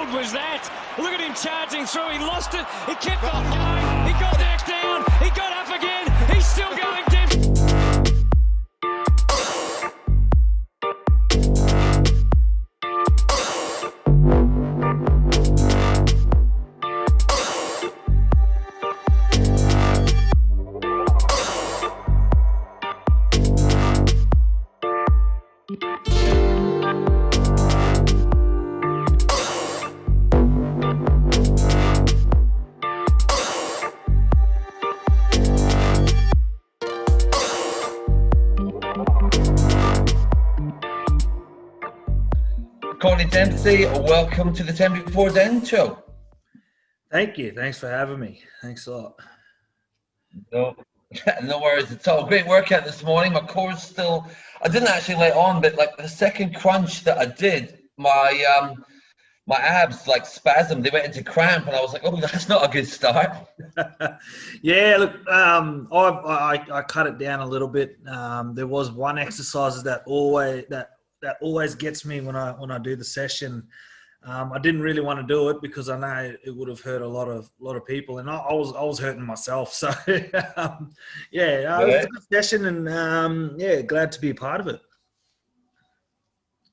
good was that? Look at him charging through. He lost it. He kept on going. He got knocked down. He got up again. He's still going, Dempsey. Courtenay Dempsey, welcome to the 10 Before Den show. Thank you. Thanks for having me. Thanks a lot. No worries at all. Great workout this morning. My core's still, I didn't actually let on, but like the second crunch that I did, my abs like spasmed. They went into cramp, and I was like, oh, that's not a good start. Yeah, look, I cut it down a little bit. There was one exercise that always gets me when I do the session. I didn't really want to do it because I know it would have hurt a lot of people, and I was hurting myself. So it was a good session, and glad to be a part of it.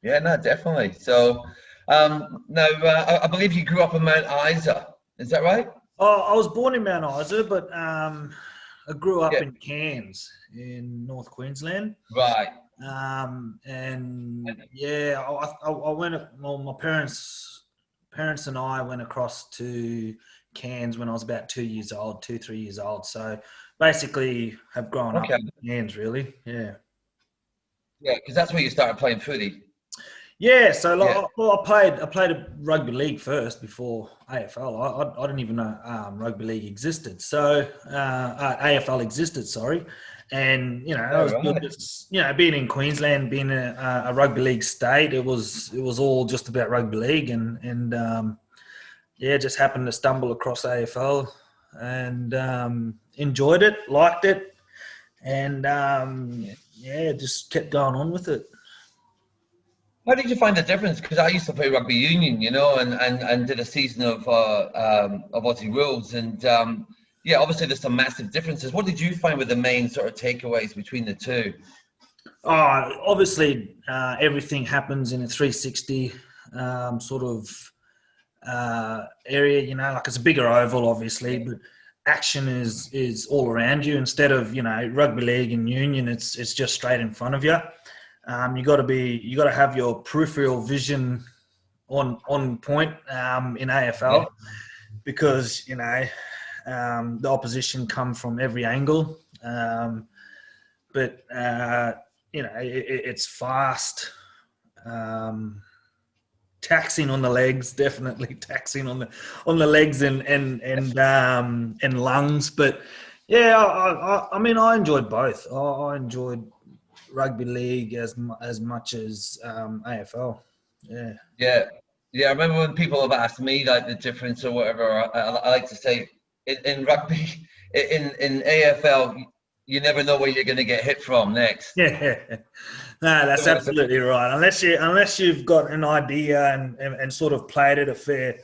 Yeah, no, definitely. So I believe you grew up in Mount Isa. Is that right? Oh, I was born in Mount Isa, but I grew up in Cairns in North Queensland. Right. I went. Well, my parents and I went across to Cairns when I was about 3 years old. So basically, have grown up in Cairns, really. Yeah. Yeah, because that's where you started playing footy. Yeah. So I played a rugby league first before AFL. I didn't even know rugby league existed. So AFL existed. Sorry. And I was good. Being in Queensland, being a rugby league state, it was all just about rugby league, and just happened to stumble across AFL and enjoyed it, liked it, and just kept going on with it. How did you find the difference? Because I used to play rugby union, and did a season of Aussie rules, and obviously there's some massive differences. What did you find were the main sort of takeaways between the two? Obviously, everything happens in a 360 sort of area, like it's a bigger oval, obviously, but action is all around you. Instead of, rugby league and union, it's just straight in front of you. You got to have your peripheral vision on point in AFL because, the opposition come from every angle, it's fast, taxing on the legs, definitely taxing on the legs and lungs. But I enjoyed both. I enjoyed rugby league as much as AFL. Yeah. I remember when people have asked me like the difference or whatever. I like to say. In rugby, in AFL, you never know where you're going to get hit from next. Yeah, no, that's absolutely right. Unless you've got an idea and sort of played it a fair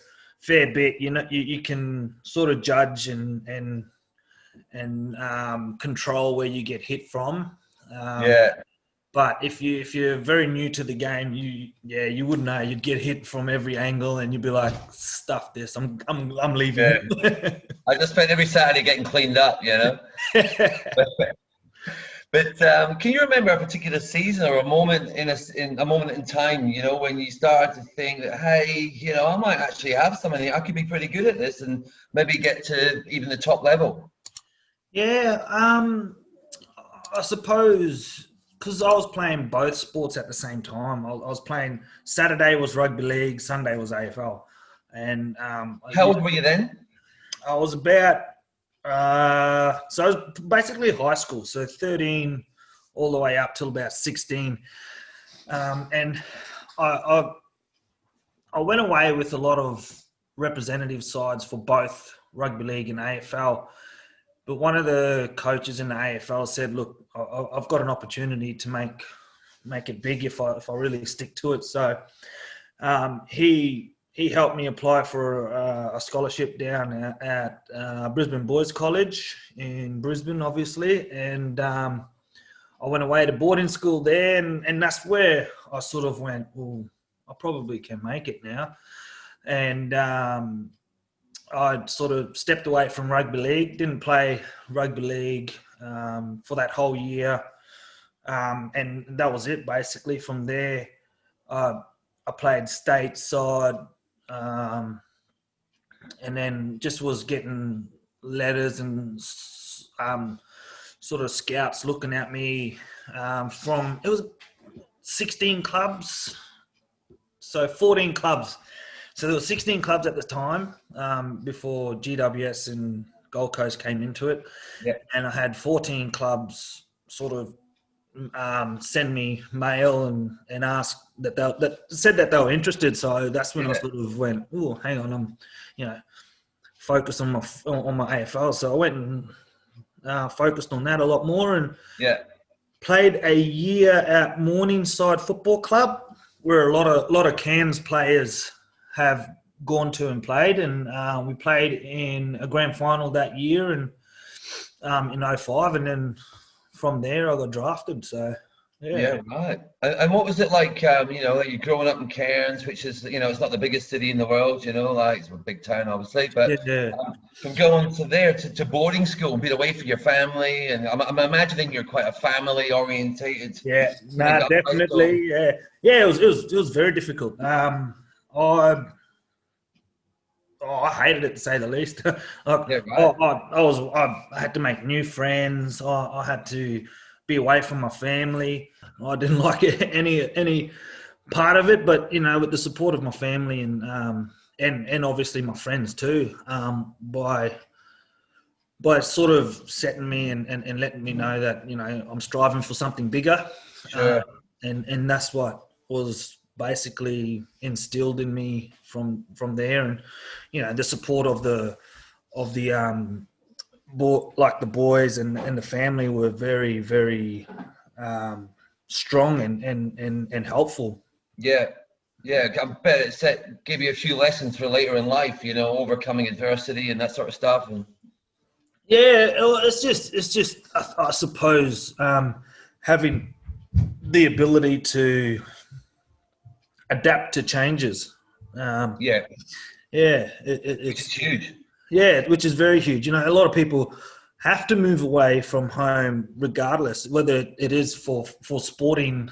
bit, you can sort of judge and control where you get hit from. But if you're very new to the game, you wouldn't know. You'd get hit from every angle, and you'd be like, "Stuff this! I'm leaving." Yeah. I just spent every Saturday getting cleaned up, But can you remember a particular season or a moment in time, when you started to think that, hey, I might actually have something. I could be pretty good at this, and maybe get to even the top level. Yeah, I suppose. Because I was playing both sports at the same time. I was playing, Saturday was rugby league, Sunday was AFL. And how old were you then? I was about, so I was basically high school, so 13 all the way up till about 16. And I went away with a lot of representative sides for both rugby league and AFL. But one of the coaches in the AFL said, look, I've got an opportunity to make it big if I really stick to it. So he he helped me apply for a scholarship down at Brisbane Boys College in Brisbane, obviously, and I went away to boarding school there, and that's where I sort of went, well, I probably can make it now. And I sort of stepped away from rugby league, didn't play rugby league for that whole year. And that was it, basically. From there, I played stateside, and then just was getting letters and sort of scouts looking at me it was 16 clubs, so 14 clubs. So there were 16 clubs at the time before GWS and Gold Coast came into it. Yeah. And I had 14 clubs sort of send me mail and ask that said that they were interested. So that's when I sort of went, oh, hang on, I'm focused on my AFL. So I went and focused on that a lot more, and played a year at Morningside Football Club, where a lot of Cairns players have gone to and played, and we played in a grand final that year and in 05, and then from there I got drafted. So right. And what was it like, like you're growing up in Cairns, which is, it's not the biggest city in the world, like it's a big town obviously, but from going to there to boarding school and being away from your family, and I'm imagining you're quite a family orientated. Definitely. It was very difficult. I hated it, to say the least. I had to make new friends. I had to be away from my family. I didn't like any part of it, but with the support of my family and obviously my friends too, by sort of setting me and letting me know that I'm striving for something bigger. Sure. And that's what was basically instilled in me from there, and the support of the boys and the family were very, very strong and helpful. I bet it gave you a few lessons for later in life, overcoming adversity and that sort of stuff. And it's just I suppose having the ability to adapt to changes. It's huge. Yeah, which is very huge. A lot of people have to move away from home regardless, whether it is for sporting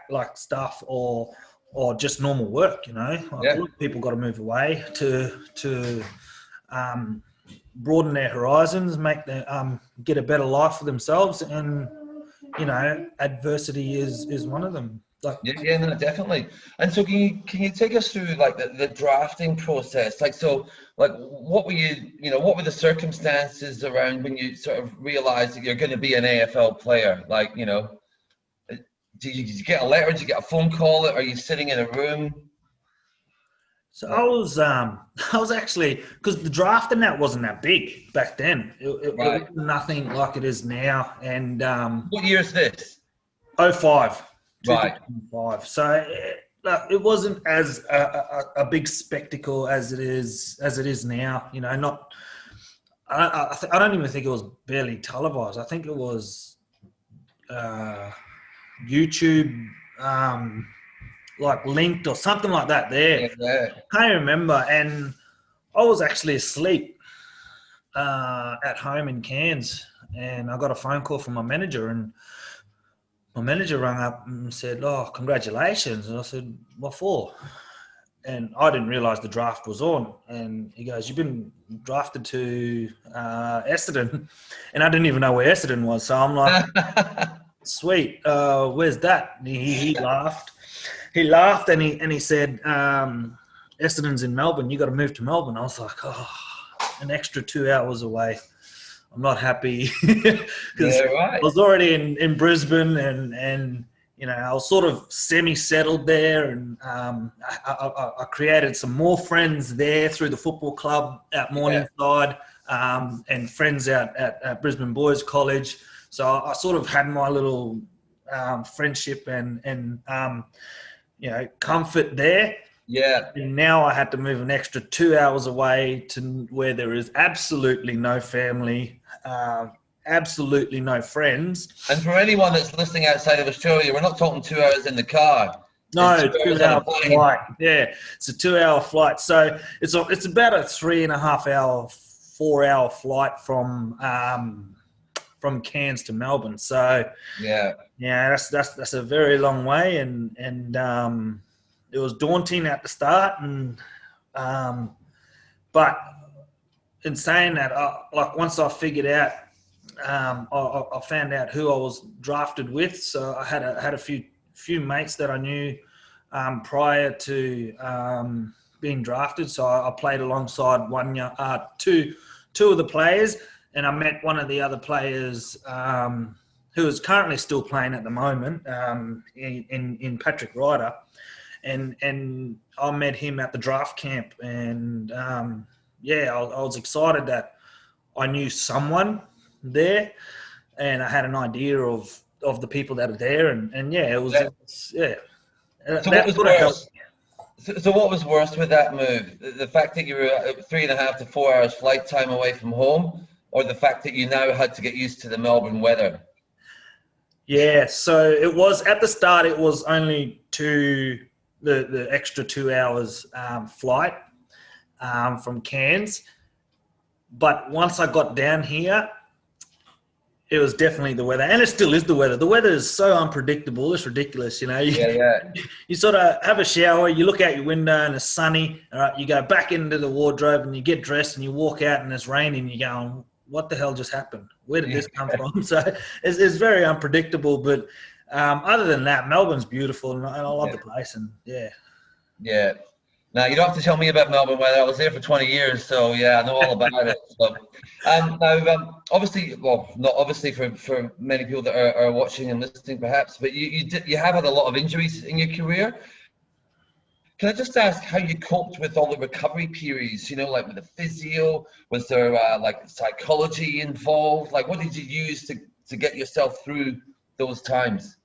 like stuff or just normal work. A lot of people got to move away to broaden their horizons, make get a better life for themselves, and adversity is one of them. No, definitely. And so can you take us through like the drafting process? What were the circumstances around when you sort of realized that you're going to be an AFL player? Did you get a letter? Did you get a phone call? Are you sitting in a room? So I was actually, because the draft and that wasn't that big back then. It was nothing like it is now. And what year is this? 05. Right. 2005. So it wasn't as a big spectacle as it is now. I don't even think it was barely televised. I think it was YouTube, linked or something like that. There, I can't remember. And I was actually asleep at home in Cairns, and I got a phone call from my manager, and my manager rang up and said, "Oh, congratulations." And I said, "What for?" And I didn't realise the draft was on. And he goes, "You've been drafted to Essendon." And I didn't even know where Essendon was. So I'm like, sweet, where's that? And he laughed. He laughed and he said, Essendon's in Melbourne. You got to move to Melbourne. I was like, an extra 2 hours away. I'm not happy because I was already in Brisbane and I was sort of semi-settled there, and I created some more friends there through the football club at Morningside, and friends out at Brisbane Boys College. So I sort of had my little friendship and comfort there. Yeah. And now I had to move an extra 2 hours away to where there is absolutely no family, absolutely no friends. And for anyone that's listening outside of Australia, we're not talking 2 hours in the car. No, It's 2 hours on a plane. flight. Yeah, it's a 2 hour flight. So it's about a 3.5 hour, 4 hour flight from Cairns to Melbourne. So yeah, that's a very long way, and it was daunting at the start, and but in saying that, like once I figured out, I found out who I was drafted with. So I had a few mates that I knew prior to being drafted. So I played alongside two of the players, and I met one of the other players who is currently still playing at the moment in Patrick Ryder. And I met him at the draft camp, and I was excited that I knew someone there, and I had an idea of the people that are there, and it was. So what was worse? So what was worse with that move? The fact that you were 3.5 to 4 hours flight time away from home, or the fact that you now had to get used to the Melbourne weather? Yeah, so it was at the start. It was only the extra 2 hours flight from Cairns, but once I got down here, it was definitely the weather, and it still is the weather. The weather is so unpredictable; it's ridiculous. You sort of have a shower, you look out your window, and it's sunny. All right, you go back into the wardrobe, and you get dressed, and you walk out, and it's raining. You go, "What the hell just happened? Where did this come from?" So it's very unpredictable. But other than that, Melbourne's beautiful, and I love the place. And yeah. Now, you don't have to tell me about Melbourne weather. I was there for 20 years, so I know all about it. So, obviously, well, not obviously for many people that are watching and listening, perhaps, but you have had a lot of injuries in your career. Can I just ask how you coped with all the recovery periods? Like with the physio, was there like psychology involved? Like, what did you use to get yourself through those times?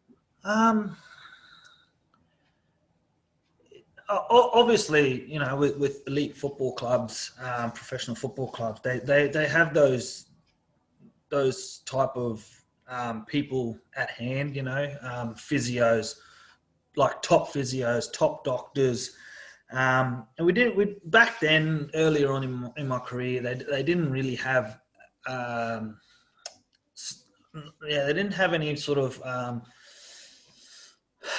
Obviously, with elite football clubs, professional football clubs, they have those type of people at hand. Physios, like top physios, top doctors, and we back then, earlier on in my career, they didn't really have they didn't have any sort of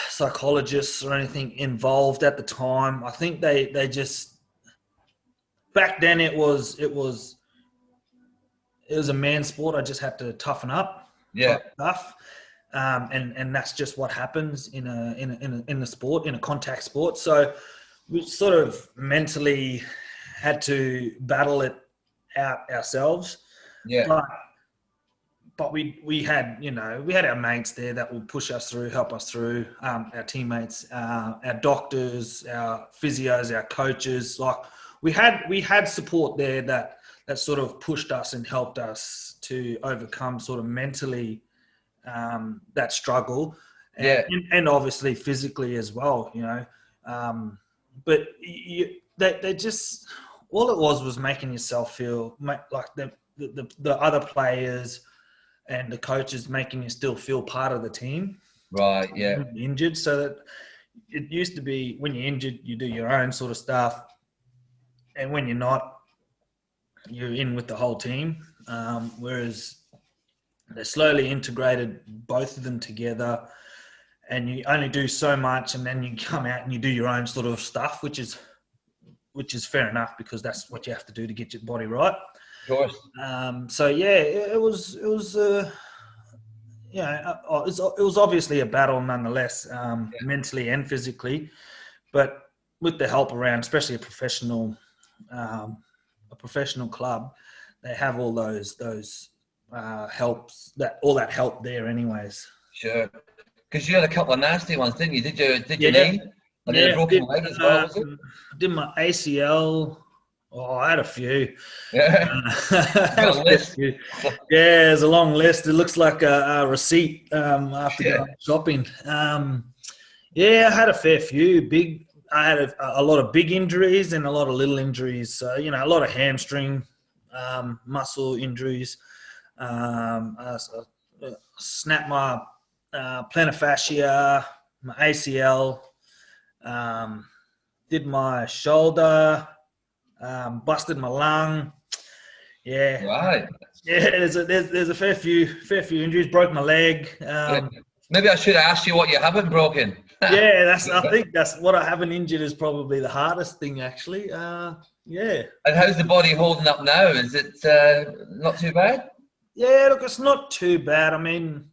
psychologists or anything involved at the time. I think they just, back then it was a man sport. I just had to toughen up. Tough. And that's just what happens in a sport, in a contact sport. So we sort of mentally had to battle it out ourselves. But we had our mates there that would push us through, help us through, our teammates, our doctors, our physios, our coaches. Like we had support there that sort of pushed us and helped us to overcome sort of mentally that struggle, and obviously physically as well. But they just, all it was making yourself feel like the other players and the coaches making you still feel part of the team. Right, yeah. Injured, so that it used to be when you're injured, you do your own sort of stuff. And when you're not, you're in with the whole team. Whereas they slowly integrated both of them together, and you only do so much, and then you come out and you do your own sort of stuff, which is fair enough, because that's what you have to do to get your body right. Of course. It was obviously a battle nonetheless, mentally and physically, but with the help around, especially a professional club, they have all those helps, all that help there anyways. Sure. Because you had a couple of nasty ones, didn't you? Did you knee? And then a broken leg as well, was it? I did my ACL. Oh, I had a few. Yeah. Got a list. Yeah, there's a long list. It looks like a receipt after going shopping. Yeah, I had a fair few I had a lot of big injuries and a lot of little injuries. So, a lot of hamstring, muscle injuries. I snapped my plantar fascia, my ACL, did my shoulder, busted my lung. Yeah, Right. yeah. There's a fair few injuries. Broke my leg. Maybe I should ask you what you haven't broken. Yeah, I think that's what I haven't injured is probably the hardest thing actually. Yeah. And how's the body holding up now? Is it not too bad? Yeah, look, it's not too bad. I mean,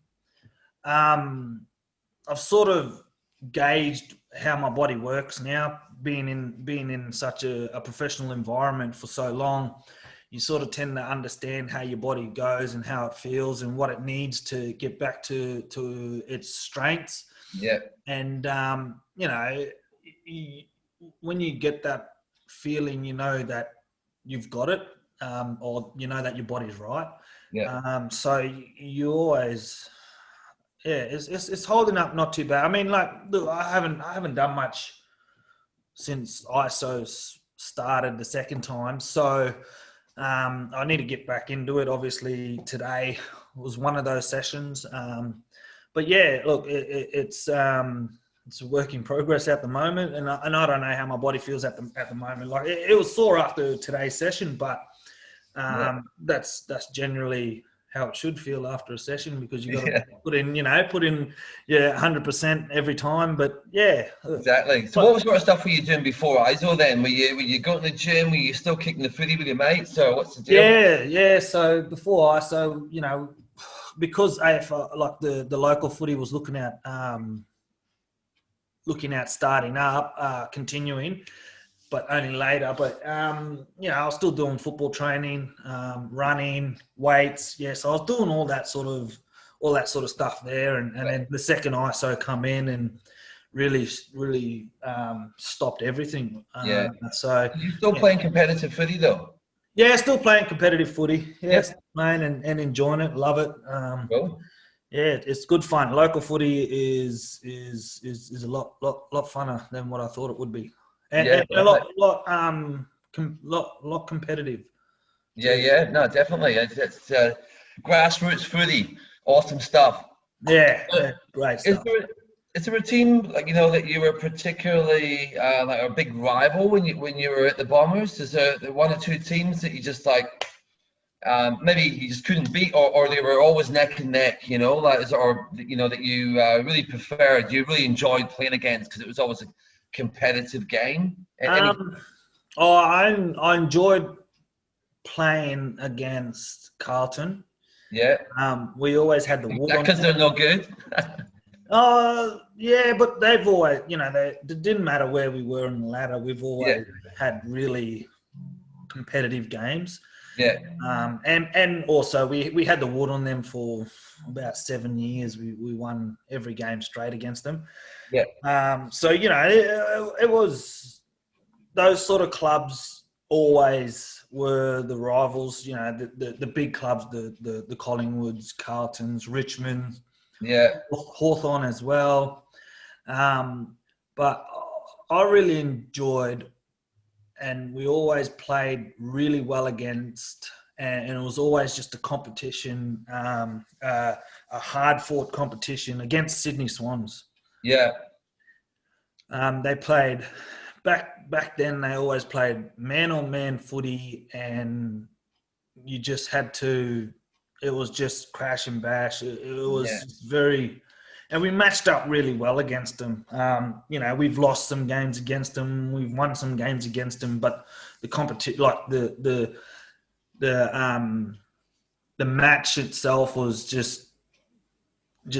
I've sort of gauged how my body works now, being in such a professional environment for so long. You sort of tend to understand how your body goes and how it feels and what it needs to get back to its strengths. Yeah. And when you get that feeling, you know that you've got it, or you know that your body's right. Yeah. So you always, yeah, it's holding up not too bad. I mean, like, look, I haven't done much since ISO started the second time, so I need to get back into it. Obviously, today was one of those sessions. But yeah, look, it's a work in progress at the moment, and I don't know how my body feels at the moment. Like it was sore after today's session, but that's generally how it should feel after a session because you got to put in 100% every time. But yeah, exactly. So what sort of stuff were you doing before ISO then? Were you going to the gym? Were you still kicking the footy with your mates? Or what's the deal? Yeah. So before ISO, because AFL, like the local footy was looking at starting up, continuing, but only later. But I was still doing football training, running, weights. Yeah, so I was doing all that sort of stuff there, and then the second ISO come in and really stopped everything. So you still playing competitive footy though? Yeah, still playing competitive footy. Yeah, still playing and enjoying it. Love it. Cool. Yeah, it's good fun. Local footy is a lot funner than what I thought it would be, and a lot competitive. Yeah. No, definitely. It's grassroots footy. Awesome stuff. Yeah, great stuff. Is there a team that you were particularly like a big rival when you were at the Bombers? Is there one or two teams that you just like maybe you just couldn't beat, or they were always neck and neck? That you really preferred, you really enjoyed playing against because it was always a competitive game. I enjoyed playing against Carlton. Yeah. We always had the wood on because they're no good. Yeah, but they've always, it didn't matter where we were in the ladder. We've always had really competitive games. Yeah. And also we had the wood on them for about 7 years. We won every game straight against them. Yeah. So it was those sort of clubs always were the rivals. The big clubs, the Collingwoods, Carltons, Richmond. Yeah. Hawthorn as well. But I really enjoyed, and we always played really well against, and it was always just a competition, a hard-fought competition against Sydney Swans. Yeah. They played, back then they always played man-on-man footy, and you just had to, it was just crash and bash. It was very, and we matched up really well against them. We've lost some games against them. We've won some games against them, but the competition, like the match itself was just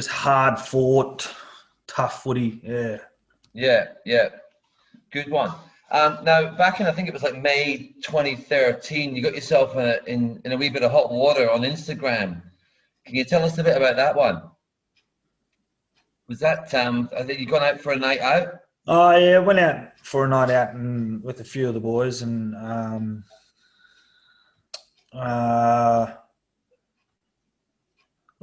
hard fought, tough footy. Yeah. Good one. Now, back in, I think it was like May 2013, you got yourself in a wee bit of hot water on Instagram. Can you tell us a bit about that one? Was that, I think you gone out for a night out? Oh, yeah, went out for a night out and with a few of the boys, and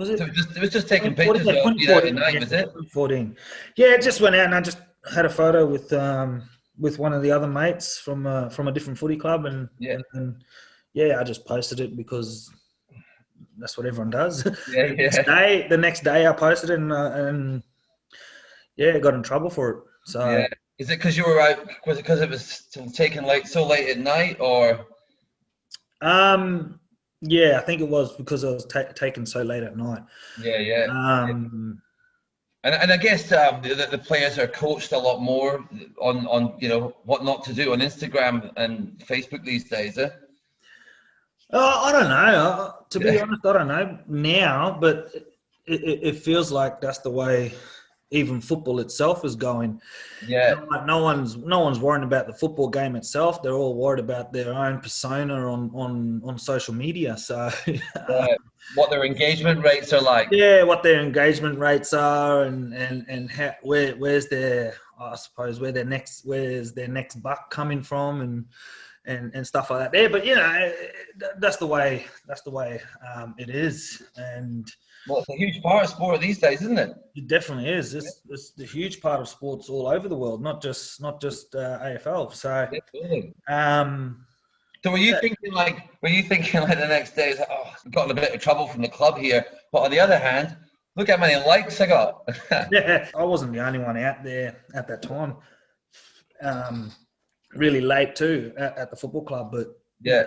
Was it? So it was just taking 2014, pictures yeah, of you there at 2014, night, yeah, was it? 2014. Yeah, it just went out and I just had a photo with one of the other mates from a different footy club, and, Yeah. and yeah, I just posted it because that's what everyone does. Yeah, The next day I posted it, and yeah, got in trouble for it. So yeah. Is it because you were out? Was it because it was taken so late at night, or? yeah, I think it was because I was taken so late at night. Yeah, yeah. Um, And I guess the players are coached a lot more on what not to do on Instagram and Facebook these days, eh? I don't know. To be honest, I don't know now, but it feels like that's the way even football itself is going. Yeah. No one's worrying about the football game itself. They're all worried about their own persona on social media. So What their engagement rates are like. yeah, what their engagement rates are, and how, where's their, I suppose, where's their next buck coming from, and stuff like that. There, but that's the way it is, and Well, it's a huge part of sport these days, isn't it? it definitely is. It's the huge part of sports all over the world, not just AFL. So, Absolutely. So were you thinking like the next day, oh, I've gotten a bit of trouble from the club here, but on the other hand, look how many likes I got. yeah, I wasn't the only one out there at that time. Really late too at the football club, but Yeah.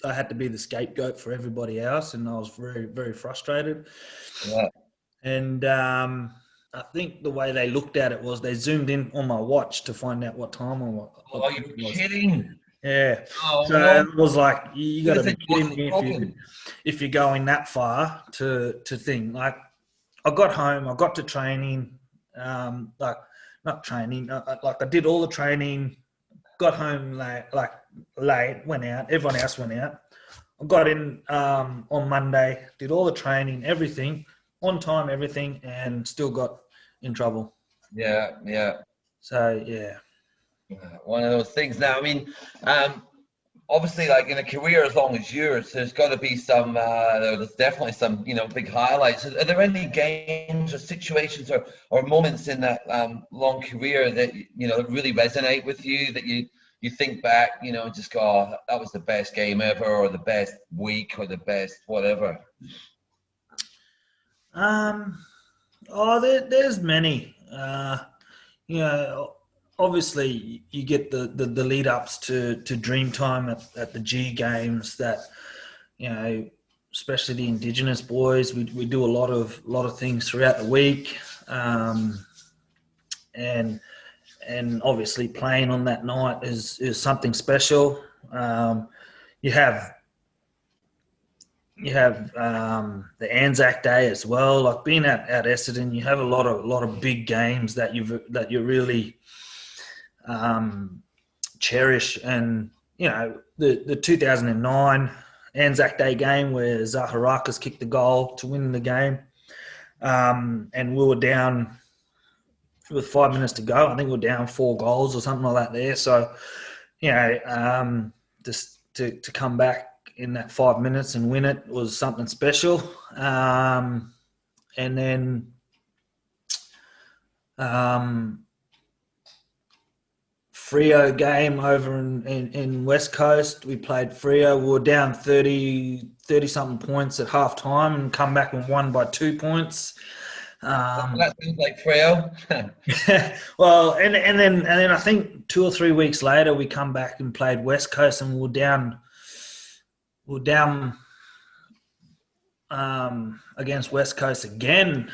I had to be the scapegoat for everybody else, and I was very, very frustrated. Yeah. And I think the way they looked at it was they zoomed in on my watch to find out what time I was. Oh, are you kidding? Yeah. Oh, So no. it was like, you got to be kidding Broken. me if you're going that far to think. Like, I got home, I got to training, not training, like I did all the training, got home late, went out, everyone else went out. I got in on Monday, did all the training, everything, on time, everything, and still got in trouble. Yeah, yeah. So, yeah. One of those things. Now, I mean, obviously, like in a career as long as yours, there's got to be some. There's definitely some, big highlights. Are there any games or situations or moments in that long career that that really resonate with you? That you think back, and just go, oh, that was the best game ever, or the best week, or the best whatever. There's many. Obviously you get the lead ups to dream time at the G Games that, especially the Indigenous boys, we do a lot of things throughout the week, and obviously playing on that night is something special. You have the Anzac Day as well. Like being at Essendon, you have a lot of big games that you really cherish. And the 2009 Anzac Day game where Zaharakis kicked the goal to win the game, and we were down with 5 minutes to go. I think we were down 4 goals or something like that there. So just to come back in that 5 minutes and win it was something special. And then Freo game over in West Coast, we played Freo. We were down 30 something points at half time and come back and won by 2 points. That seems like Freo. Well, and then I think 2 or 3 weeks later we come back and played West Coast, and we were down against West Coast again,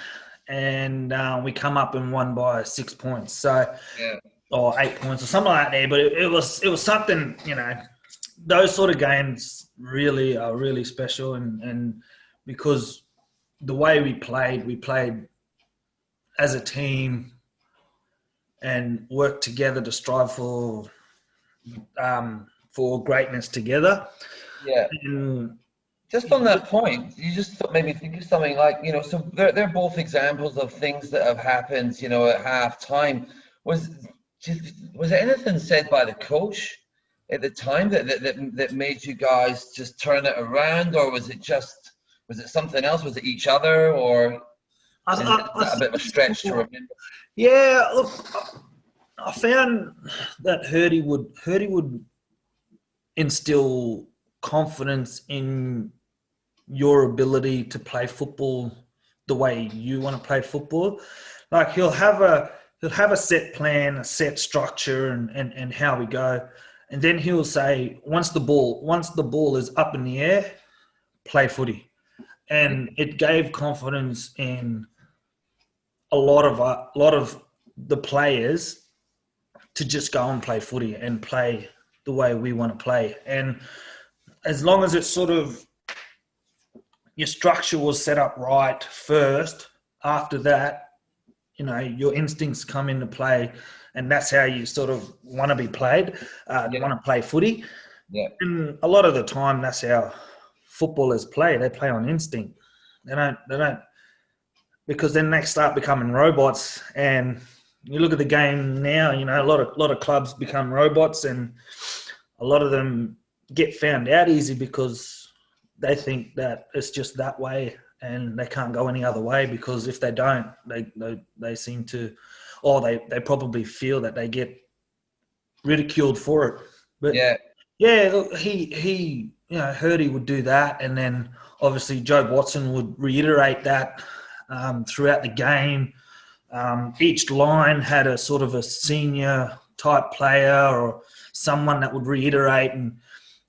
and we come up and won by 6 points. So, or 8 points or something like that there. But it was something, those sort of games really are really special, and because the way we played as a team and worked together to strive for greatness together. Yeah. And just on that point, you just made me think of something like, so they're both examples of things that have happened, at half time. Was there anything said by the coach at the time that made you guys just turn it around, or was it just Was it something else? Was it each other, or is that a bit of a stretch to remember? Yeah, look, I found that Hurdy would instill confidence in your ability to play football the way you want to play football. Like he'll have a set plan, a set structure, and how we go, and then he'll say once the ball is up in the air, play footy, and it gave confidence in a lot of the players to just go and play footy and play the way we want to play. And as long as it's sort of your structure was set up right first, after that, you know, your instincts come into play, and that's how you sort of want to be played, want to play footy. Yeah. And a lot of the time, that's how footballers play. They play on instinct. They don't, because then they start becoming robots. And you look at the game now, you know, a lot of clubs become robots, and a lot of them get found out easy because they think that it's just that way and they can't go any other way, because if they don't, they seem to, or they probably feel that they get ridiculed for it. But yeah, look, he you know, Hurdy would do that, and then obviously Joe Watson would reiterate that throughout the game. Each line had a sort of a senior type player or someone that would reiterate, and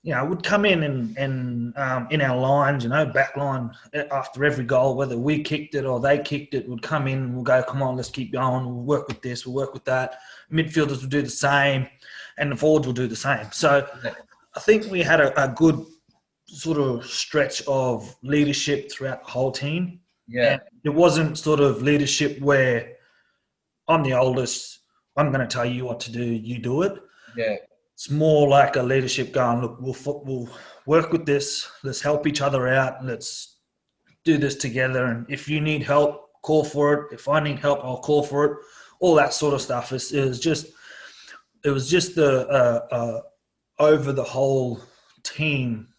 you know, would come in and in our lines, you know, back line after every goal, whether we kicked it or they kicked it, would come in and we'll go, come on, let's keep going. We'll work with this, we'll work with that. Midfielders will do the same, and the forwards will do the same. So I think we had a good sort of stretch of leadership throughout the whole team. Yeah. And it wasn't sort of leadership where I'm the oldest, I'm going to tell you what to do, you do it. Yeah. It's more like a leadership going, look, we'll work with this. Let's help each other out. Let's do this together. And if you need help, call for it. If I need help, I'll call for it. All that sort of stuff. It was just the over the whole team.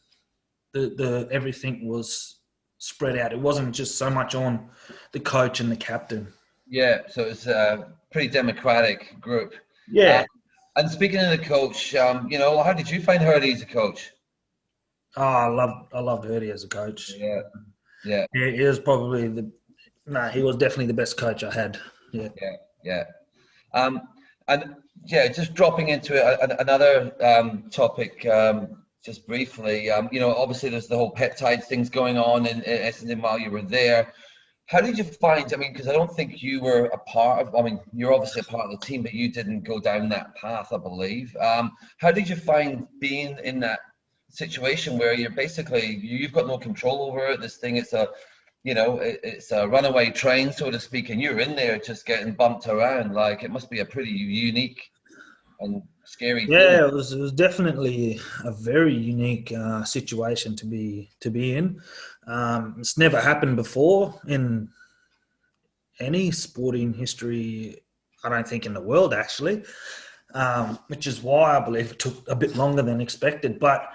The everything was spread out. It wasn't just so much on the coach and the captain. Yeah. So it's a pretty democratic group. Yeah. And speaking of the coach, you know, how did you find Hurdy as a coach? Oh, I loved Hurdy as a coach. Yeah. He was probably he was definitely the best coach I had. Yeah. And just dropping into another topic, just briefly. You know, obviously there's the whole peptide things going on in Essendon while you were there. How did you find, I mean, because I don't think you were a part of, I mean, you're obviously a part of the team, but you didn't go down that path, I believe. How did you find being in that situation where you're basically, you've got no control over it? This thing, it's a runaway train, so to speak, and you're in there just getting bumped around. Like, it must be a pretty unique and scary thing. Yeah, it was definitely a very unique situation to be in. It's never happened before in any sporting history, I don't think, in the world, actually, which is why I believe it took a bit longer than expected. But,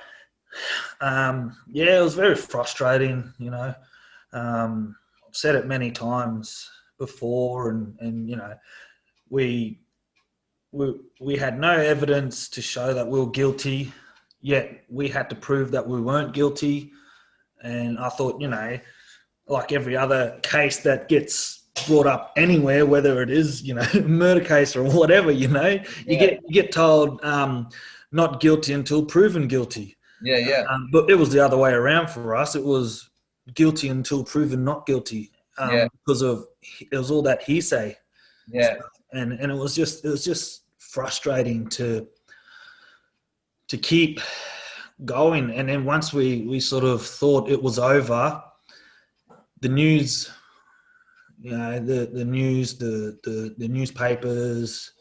it was very frustrating, you know. I've said it many times before, and you know, we had no evidence to show that we were guilty, yet we had to prove that we weren't guilty. And I thought, you know, like every other case that gets brought up anywhere, whether it is, you know, murder case or whatever, you know, you get told not guilty until proven guilty. Yeah. But it was the other way around for us. It was guilty until proven not guilty, because it was all that hearsay. Yeah. And it was just frustrating to keep going. And then once we sort of thought it was over, the news, you know, the news, the newspapers,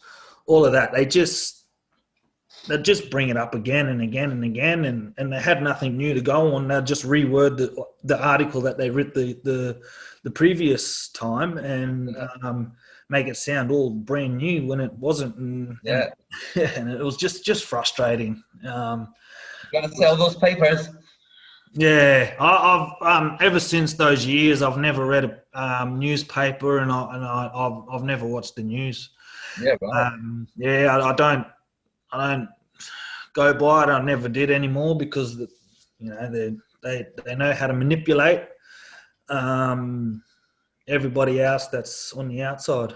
all of that, they just bring it up again and again and again, and they had nothing new to go on. They'll just reword the article that they wrote the previous time and make it sound all brand new when it wasn't. And it was just frustrating. Got to sell those papers. Yeah, I've ever since those years, I've never read a newspaper, and I've never watched the news. Yeah, right. Yeah, I don't go by it. I never did anymore because they know how to manipulate everybody else that's on the outside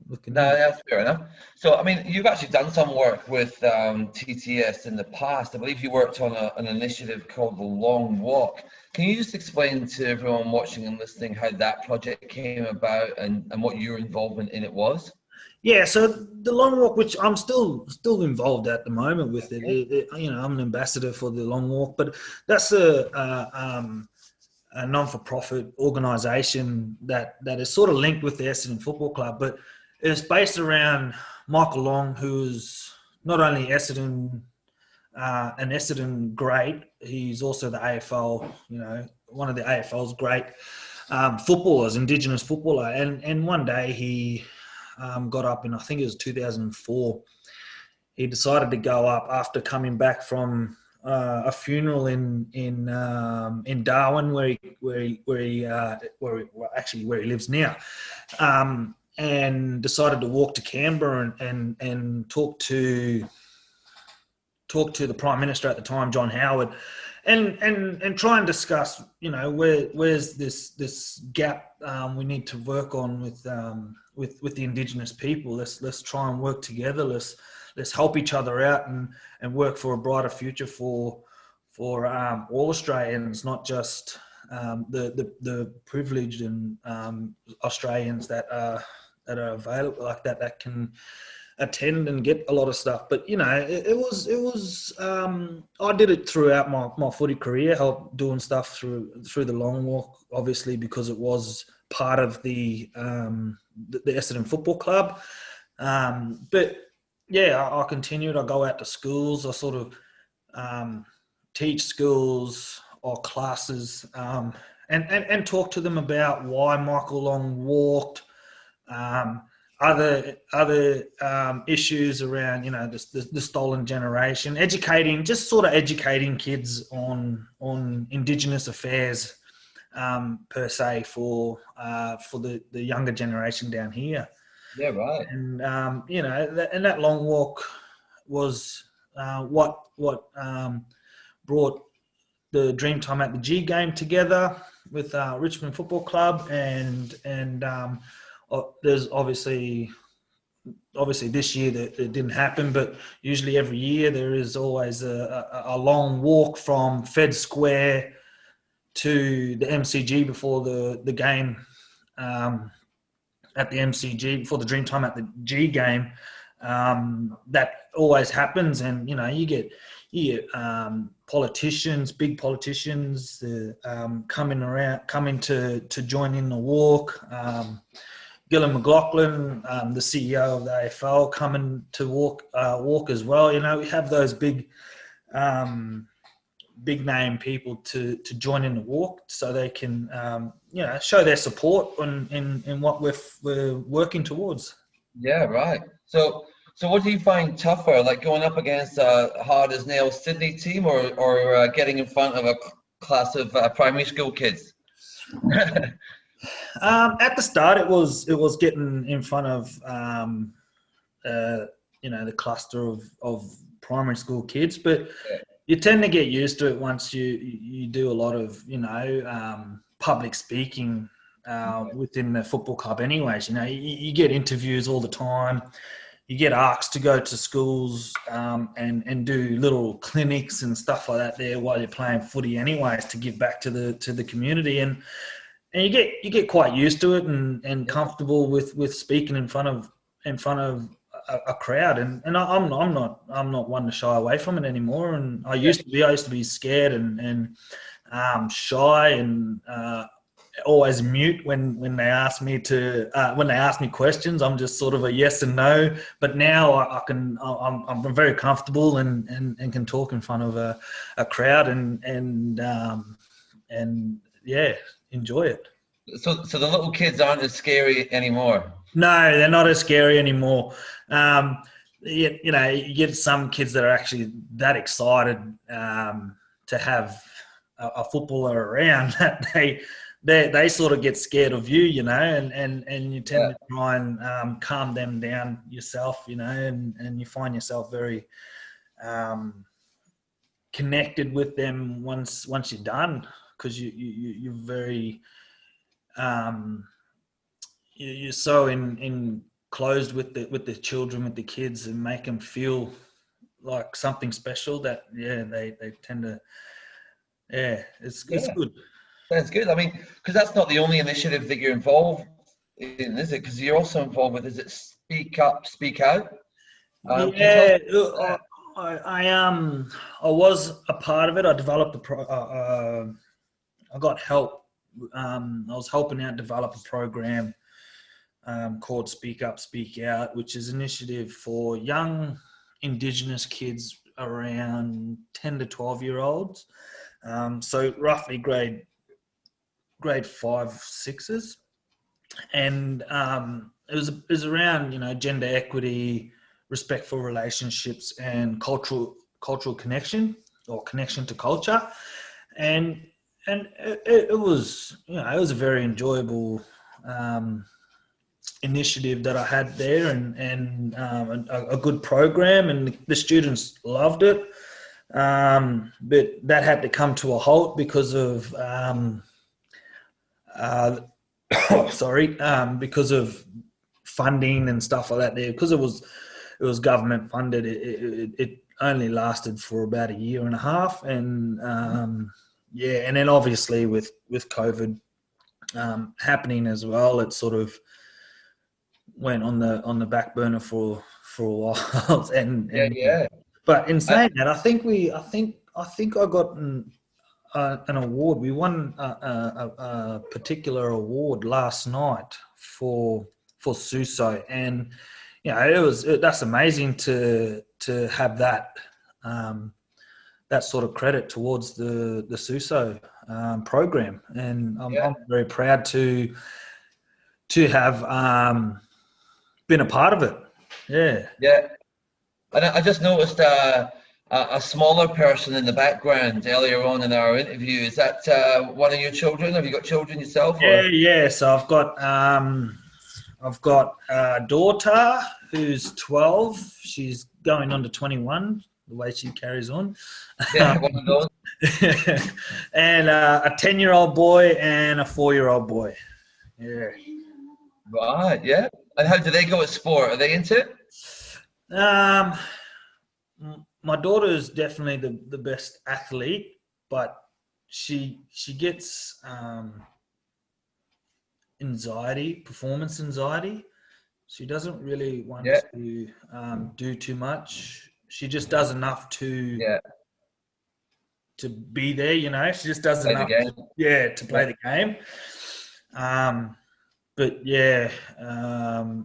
looking No, in. that's fair enough. So, I mean, you've actually done some work with TTS in the past. I believe you worked on an initiative called the Long Walk. Can you just explain to everyone watching and listening how that project came about and what your involvement in it was? Yeah, so the Long Walk, which I'm still involved at the moment with I'm an ambassador for the Long Walk, but that's a non-for-profit organisation that is sort of linked with the Essendon Football Club, but it's based around Michael Long, who's not only an Essendon great, he's also the AFL, one of the AFL's great footballers, Indigenous footballer, and one day he got up in, I think it was 2004. He decided to go up after coming back from a funeral in Darwin, where he lives now, and decided to walk to Canberra and talk to the Prime Minister at the time, John Howard, and try and discuss, where's this gap we need to work on with the Indigenous people. Let's try and work together. Let's help each other out and work for a brighter future for all Australians, not just the privileged and Australians that are available like that can attend and get a lot of stuff. But it was I did it throughout my footy career, helped doing stuff through the Long Walk, obviously, because it was part of the Essendon Football Club. But yeah, I continued. I go out to schools. I sort of teach schools or classes and talk to them about why Michael Long walked. Other issues around, the stolen generation, educating kids on Indigenous affairs per se for the younger generation down here. Yeah, right. And and that Long Walk was what brought the Dreamtime at the G game together with Richmond Football Club, and there's obviously this year that it didn't happen, but usually every year there is always a long walk from Fed Square to the MCG before the game at the MCG, before the Dreamtime at the G game. That always happens, and you get politicians, big politicians, coming to join in the walk. Gillon McLaughlin, the CEO of the AFL, coming to walk as well. We have those big name people to join in the walk, so they can show their support in what we're working towards. Yeah, right. So what do you find tougher, like going up against a hard as nails Sydney team, or getting in front of a class of primary school kids? At the start, it was getting in front of the cluster of primary school kids, but you tend to get used to it once you do a lot of public speaking within the football club. Anyways, you get interviews all the time. You get asked to go to schools and do little clinics and stuff like that there while you're playing footy, anyways, to give back to the community. And you get quite used to it and comfortable with speaking in front of a crowd. And I'm not one to shy away from it anymore. And I used to be scared and shy and always mute when they ask me questions. I'm just sort of a yes and no. But now I'm very comfortable and can talk in front of a crowd and yeah, enjoy it. So the little kids aren't as scary anymore. No, they're not as scary anymore. You get some kids that are actually that excited to have a footballer around, that they sort of get scared of you, you know, and you tend to try and calm them down yourself, you know, and you find yourself very connected with them once you're done, because you're very you're so enclosed with the children, with the kids, and make them feel like something special that they tend to it's good. Sounds good. I mean, because that's not the only initiative that you're involved in, is it? Because you're also involved with, is it Speak Up, Speak Out? I was a part of it. I developed I got help. I was helping out develop a program called Speak Up, Speak Out, which is an initiative for young Indigenous kids around 10 to 12-year-olds. So roughly grade 5, 6s, and it was around, you know, gender equity, respectful relationships, and cultural connection, or connection to culture, and it was, you know, it was a very enjoyable initiative that I had there, and a good program, and the students loved it. But that had to come to a halt because of because of funding and stuff like that there, because it was government funded. It only lasted for about a year and a half, and and then obviously with COVID happening as well, it sort of went on the back burner for a while. But in saying that, I think I got an award. We won a particular award last night for Suso, and you know, that's amazing to have that that sort of credit towards the Suso program, and I'm very proud to have been a part of it. Yeah. And I just noticed a smaller person in the background earlier on in our interview. Is that one of your children? Have you got children yourself? Yeah. So I've got a daughter who's 12. She's going on to 21. The way she carries on. Yeah, one of those. And a 10-year-old boy and a 4-year-old boy. Yeah. Right. Yeah. And how do they go at sport? Are they into it? My daughter is definitely the best athlete, but she gets performance anxiety. She doesn't really want to do too much. She just does enough to be there, you know. She just does enough to play the game. But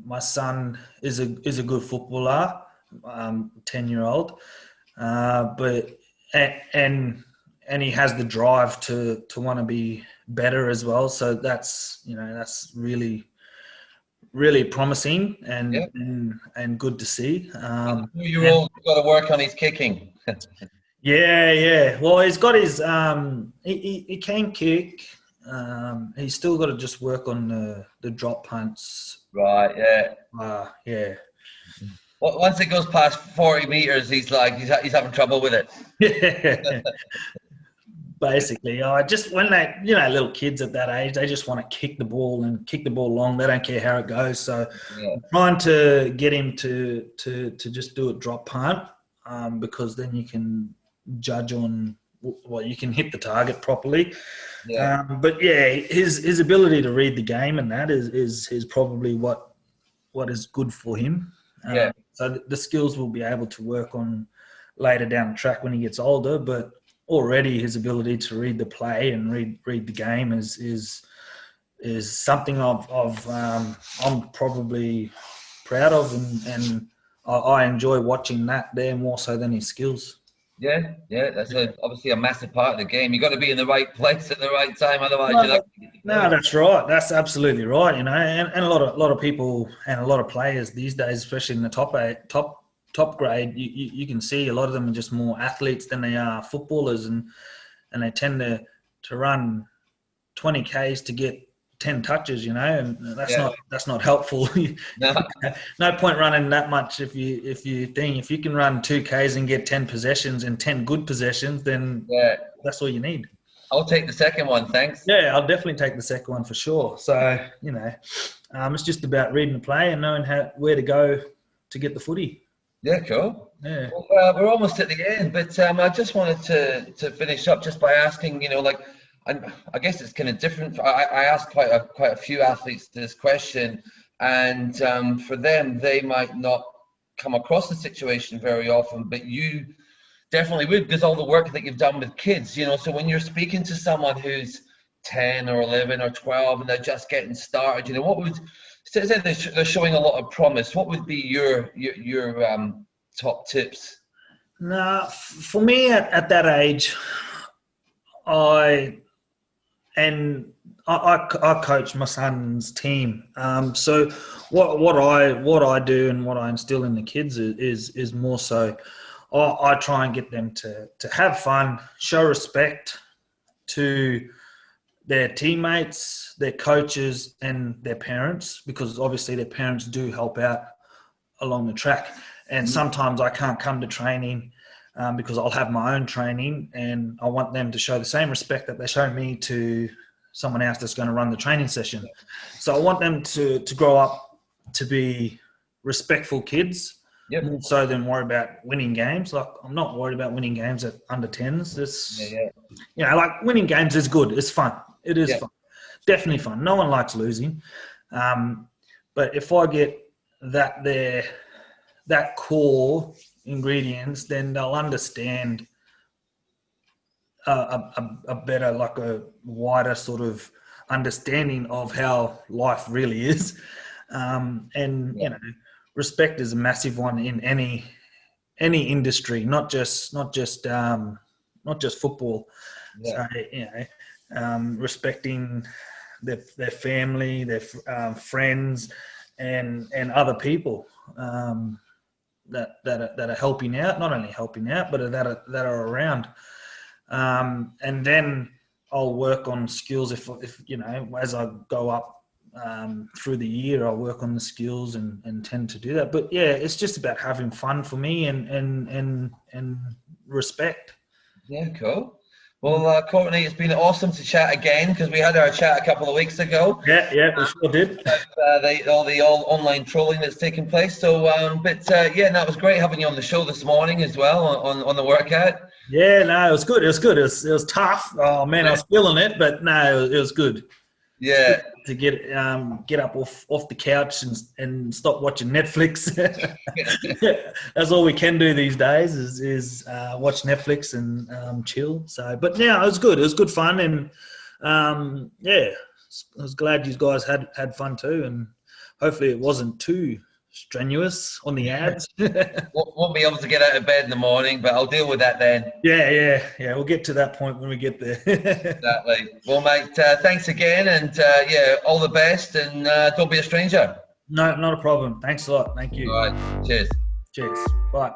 my son is a good footballer, 10-year-old, but he has the drive to want to be better as well. So that's really, really promising and good to see. 2-year-old got to work on his kicking. Well, he's got his he can kick. He's still got to just work on the drop punts. Right. Yeah. Well, once it goes past 40 meters, he's having trouble with it. Yeah. Basically, just when they, you know, little kids at that age, they just want to kick the ball long. They don't care how it goes. So I'm trying to get him to just do a drop punt, because then you can judge on, well, you can hit the target properly. But his ability to read the game and that is probably what is good for him. So the skills we'll be able to work on later down the track when he gets older, but already his ability to read the play and read the game is something I'm probably proud of, and I enjoy watching that there more so than his skills. Yeah, that's obviously a massive part of the game. You've got to be in the right place at the right time, otherwise you're not. No, that's right. That's absolutely right. You know, and a lot of people and a lot of players these days, especially in the top grade, you can see a lot of them are just more athletes than they are footballers, and and they tend to run 20 Ks to get 10 touches, and that's not helpful. No. No point running that much if you can run 2 Ks and get 10 possessions and 10 good possessions, then that's all you need. I'll take the second one, thanks. Yeah, I'll definitely take the second one for sure. So, it's just about reading the play and knowing where to go to get the footy. Yeah, cool. Yeah. Well, we're almost at the end, but I just wanted to finish up just by asking, I guess it's kind of different. I asked quite a few athletes this question, and for them, they might not come across the situation very often, but you definitely would, because all the work that you've done with kids, so when you're speaking to someone who's 10 or 11 or 12 and they're just getting started, what would, say they're showing a lot of promise, what would be your top tips? Nah, for me at that age, I coach my son's team. So what I do and what I instill in the kids is more so I try and get them to have fun, show respect to their teammates, their coaches, and their parents, because obviously their parents do help out along the track. And sometimes I can't come to training because I'll have my own training, and I want them to show the same respect that they show me to someone else that's going to run the training session. So I want them to grow up to be respectful kids, more so than worry about winning games. Like, I'm not worried about winning games at under 10s. Like, winning games is good. It's fun. It is fun. Definitely fun. No one likes losing. But if I get that core ingredients, then they'll understand a better, like a wider sort of understanding of how life really is. Respect is a massive one in any industry, not just football. So, respecting their family, their friends, and other people that are helping out, not only helping out, but that are around. And then I'll work on skills if as I go up through the year, I'll work on the skills and tend to do that. But yeah, it's just about having fun for me and respect. Yeah, cool. Well, Courtenay, it's been awesome to chat again, because we had our chat a couple of weeks ago. Yeah, we sure did. All the online trolling that's taken place. So, that was great having you on the show this morning as well on the workout. Yeah, no, it was good. It was tough. Oh man, I was feeling it, but no, it was good. Yeah. To get up off the couch and stop watching Netflix. That's all we can do these days is watch Netflix and chill. So, but yeah, it was good. It was good fun, and I was glad you guys had fun too, and hopefully it wasn't too strenuous on the abs. Won't be able to get out of bed in the morning, but I'll deal with that then. Yeah. We'll get to that point when we get there. Exactly. Well, mate, thanks again, and all the best, and don't be a stranger. No, not a problem. Thanks a lot. Thank you. All right. Cheers. Cheers. Bye.